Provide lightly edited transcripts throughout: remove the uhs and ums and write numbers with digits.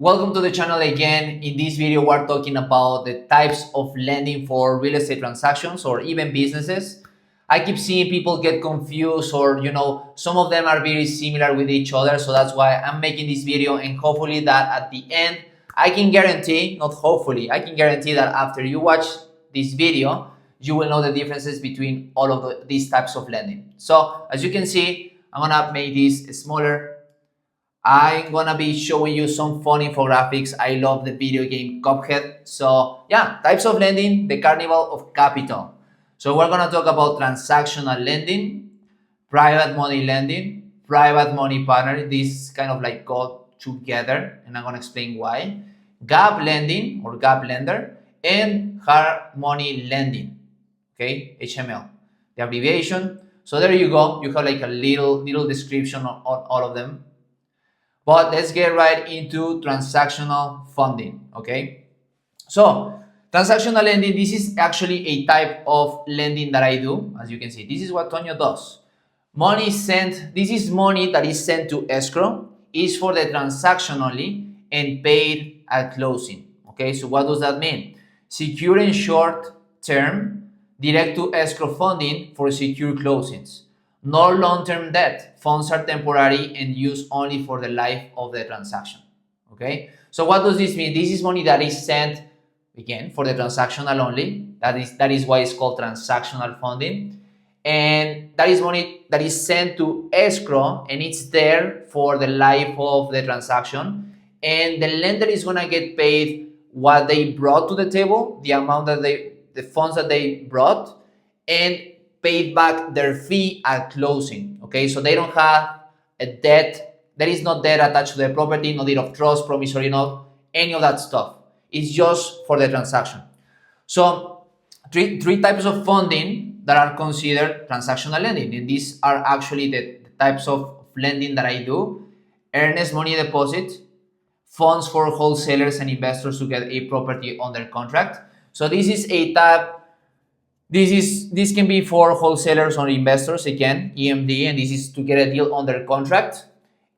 Welcome to the channel again. In this video, we're talking about the types of lending for real estate transactions or even businesses. I keep seeing people get confused or, some of them are very similar with each other. So that's why I'm making this video, and hopefully that at the end, I can guarantee, not hopefully, I can guarantee that after you watch this video, you will know the differences between all of these types of lending. So as you can see, I'm gonna make this smaller. I'm gonna be showing you some fun infographics. I love the video game Cuphead. So yeah, types of lending, the carnival of capital. So we're gonna talk about transactional lending, private money lending, private money partner. These kind of like go together, and I'm gonna explain why. Gap lending or gap lender, and hard money lending. Okay, HML, the abbreviation. So there you go. You have like a little description on all of them. But let's get right into transactional funding, okay? So, transactional lending, this is actually a type of lending that I do. As you can see, this is what Tonio does. Money sent, this is money that is sent to escrow, is for the transaction only and paid at closing, okay? So what does that mean? Secure and short term, direct to escrow funding for secure closings. No long-term debt. Funds are temporary and used only for the life of the transaction. Okay. So what does this mean? This is money that is sent again for the transactional only. That is why it's called transactional funding. And that is money that is sent to escrow, and it's there for the life of the transaction. And the lender is gonna get paid what they brought to the table, the amount that the funds that they brought, and paid back their fee at closing. Okay, so they don't have a debt. There is no debt attached to the property, no deed of trust, promissory note, any of that stuff. It's just for the transaction. So three types of funding that are considered transactional lending, and these are actually the types of lending that I do. Earnest money deposit, funds for wholesalers and investors to get a property under contract. So this is a type. This can be for wholesalers or investors, again, EMD, and this is to get a deal under contract.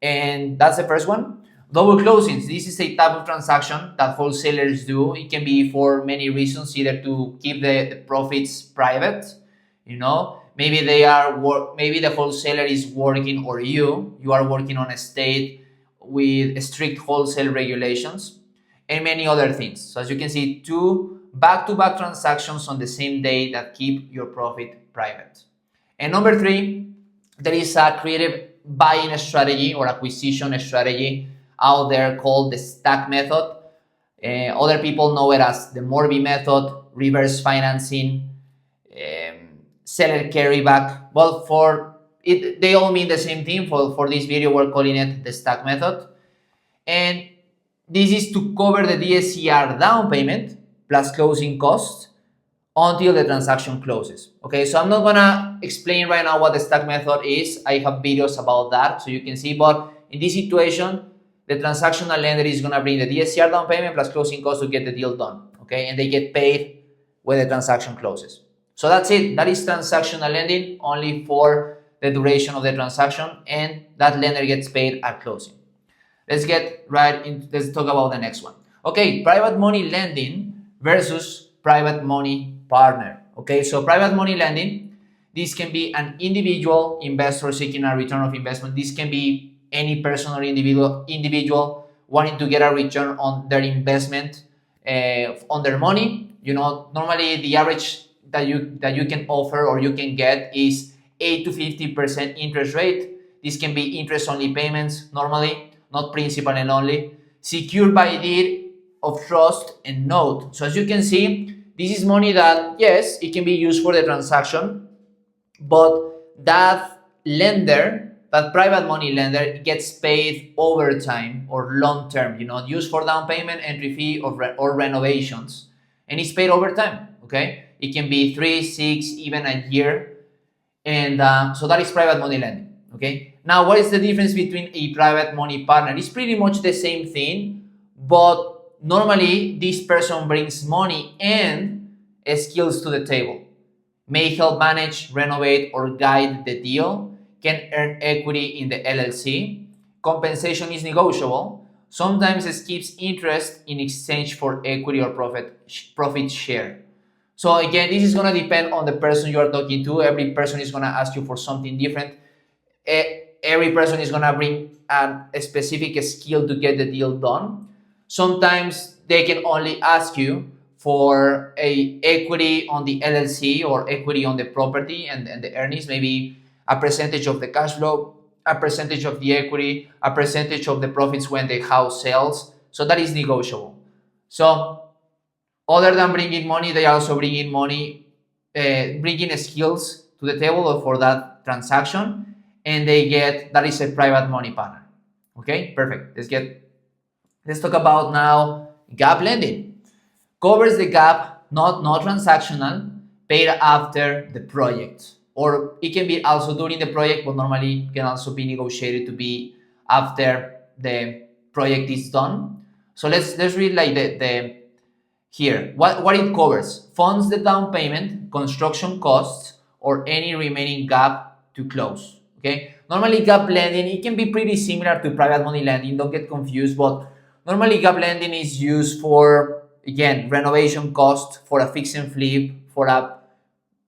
And that's the first one. Double closings. This is a type of transaction that wholesalers do. It can be for many reasons, either to keep the profits private, maybe maybe the wholesaler is working, or you are working on a state with strict wholesale regulations, and many other things. So as you can see, two back-to-back transactions on the same day that keep your profit private. And number three, there is a creative buying strategy or acquisition strategy out there called the stack method. Other people know it as the Morby method, reverse financing, seller carryback. Well, they all mean the same thing. For this video, we're calling it the stack method. And this is to cover the DSCR down payment plus closing costs until the transaction closes. Okay, so I'm not gonna explain right now what the stack method is. I have videos about that so you can see, but in this situation, the transactional lender is gonna bring the DSCR down payment plus closing costs to get the deal done. Okay, and they get paid when the transaction closes. So that's it. That is transactional lending, only for the duration of the transaction, and that lender gets paid at closing. Let's talk about the next one. Okay, private money lending versus private money partner. Okay, so private money lending, this can be an individual investor seeking a return of investment. This can be any person or individual wanting to get a return on their investment, on their money. Normally the average that you can offer or you can get is 8 to 50% interest rate. This can be interest only payments normally, not principal and only, secured by deed of trust and note. So as you can see, this is money that, yes, it can be used for the transaction, but that lender, that private money lender, gets paid over time or long term, used for down payment, entry fee, or renovations, and it's paid over time. Okay, it can be 3, 6, even a year, and so that is private money lending. Okay, now what is the difference between a private money partner? It's pretty much the same thing, but normally this person brings money and skills to the table, may help manage, renovate, or guide the deal, can earn equity in the LLC. Compensation is negotiable. sometimes skips interest in exchange for equity or profit share. So again, this is going to depend on the person you are talking to. Every person is going to ask you for something different. Every person is going to bring a specific skill to get the deal done. Sometimes they can only ask you for a equity on the LLC or equity on the property and the earnings, maybe a percentage of the cash flow, a percentage of the equity, a percentage of the profits when the house sells. So that is negotiable. So other than bringing money, they are also bringing money, bringing skills to the table for that transaction, and they get that is a private money partner. Okay, perfect. Let's talk about now gap lending. Covers the gap, not transactional, paid after the project, or it can be also during the project, but normally can also be negotiated to be after the project is done. So let's read like the here, what it covers: funds the down payment, construction costs, or any remaining gap to close. Okay, normally gap lending, it can be pretty similar to private money lending. Don't get confused, but normally gap lending is used for, again, renovation cost, for a fix and flip, for a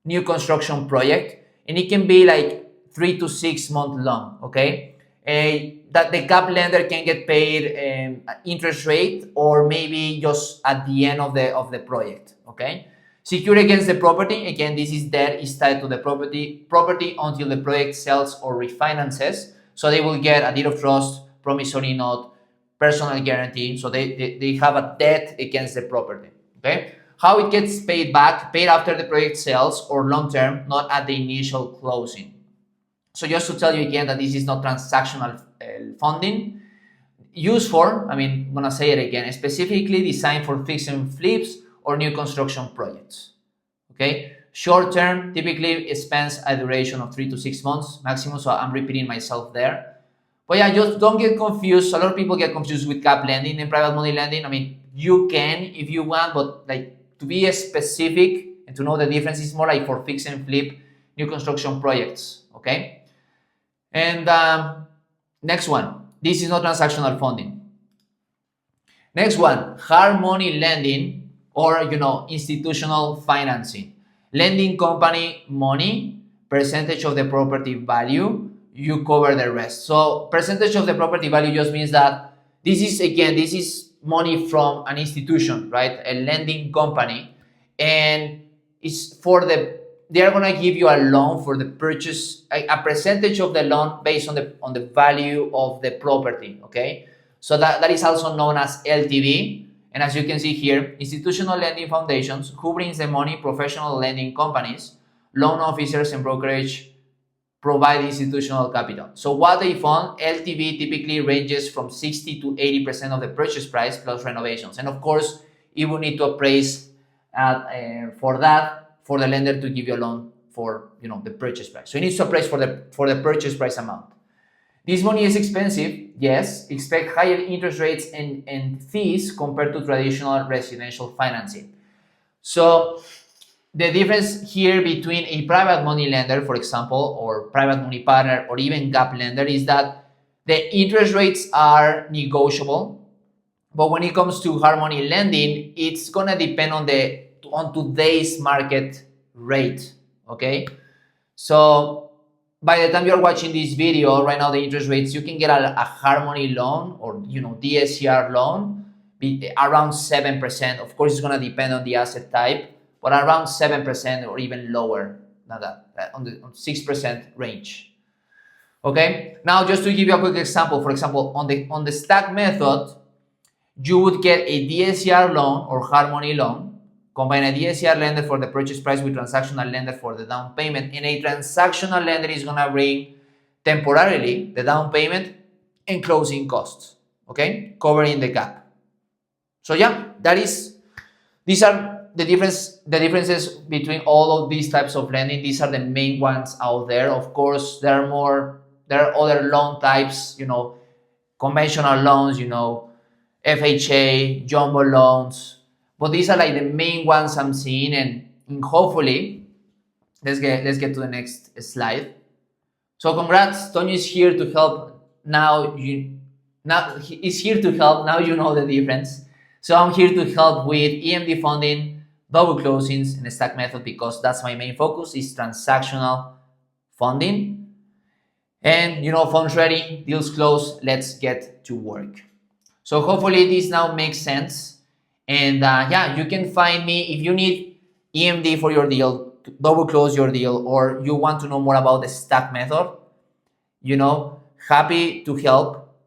new construction project, and it can be like 3 to 6 month long. Okay, that the gap lender can get paid interest rate, or maybe just at the end of the project. Okay, secure against the property. Again, this is debt is tied to the property until the project sells or refinances. So they will get a deed of trust, promissory note, personal guarantee. So they have a debt against the property. Okay, how it gets paid back: paid after the project sells or long term, not at the initial closing. So just to tell you again that this is not transactional funding. Used for, I'm gonna say it again, specifically designed for fix and flips or new construction projects. Okay, short term typically spends a duration of 3 to 6 months maximum. So I'm repeating myself there. But yeah, just don't get confused. A lot of people get confused with gap lending and private money lending. You can if you want, but like to be specific and to know the difference, is more like for fix and flip new construction projects. Okay. And next one, this is not transactional funding. Next one, hard money lending, or institutional financing. Lending company money, percentage of the property value, you cover the rest. So percentage of the property value just means that this is money from an institution, right? A lending company, and it's for they are going to give you a loan for the purchase, a percentage of the loan based on the value of the property. Okay, so that is also known as LTV. And as you can see here, institutional lending foundations, who brings the money? Professional lending companies, loan officers, and brokerage provide institutional capital. So what they fund: LTV typically ranges from 60 to 80% of the purchase price plus renovations. And of course, you will need to appraise for that, for the lender to give you a loan for the purchase price. So you need to appraise for the purchase price amount. This money is expensive, yes. Expect higher interest rates and fees compared to traditional residential financing. So the difference here between a private money lender, for example, or private money partner, or even gap lender, is that the interest rates are negotiable. But when it comes to hard money lending, it's gonna depend on today's market rate. Okay, so by the time you're watching this video, right now the interest rates, you can get a hard money loan, or DSCR loan, around 7%. Of course, it's gonna depend on the asset type, but around 7% or even lower than that, on the 6% range. Okay, now just to give you a quick example, for example, on the stack method, you would get a DSCR loan or hard money loan. Combine a DSCR lender for the purchase price with transactional lender for the down payment, and a transactional lender is gonna bring temporarily the down payment and closing costs. Okay, covering the gap. So yeah, these are the differences between all of these types of lending. These are the main ones out there. Of course, there are other loan types, conventional loans, FHA, jumbo loans, but these are like the main ones I'm seeing, and hopefully, let's get to the next slide. So congrats, Tony is here to help now now is here to help. Now you know the difference. So I'm here to help with EMD funding, double closings, and stack method because that's my main focus is transactional funding. And funds ready, deals closed. Let's get to work. So hopefully this now makes sense. And yeah, you can find me if you need EMD for your deal, double close your deal, or you want to know more about the stack method. Happy to help.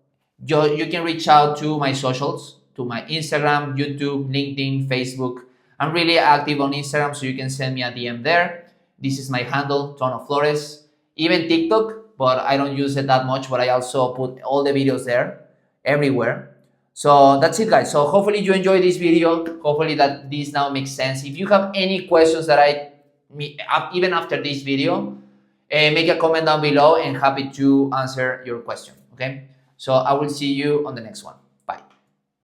You can reach out to my socials, to my Instagram, YouTube, LinkedIn, Facebook. I'm really active on Instagram, so you can send me a DM there. This is my handle, Tono Flores. Even TikTok, but I don't use it that much, but I also put all the videos there, everywhere. So that's it, guys. So hopefully you enjoyed this video. Hopefully that this now makes sense. If you have any questions even after this video, make a comment down below and happy to answer your question. Okay. So I will see you on the next one.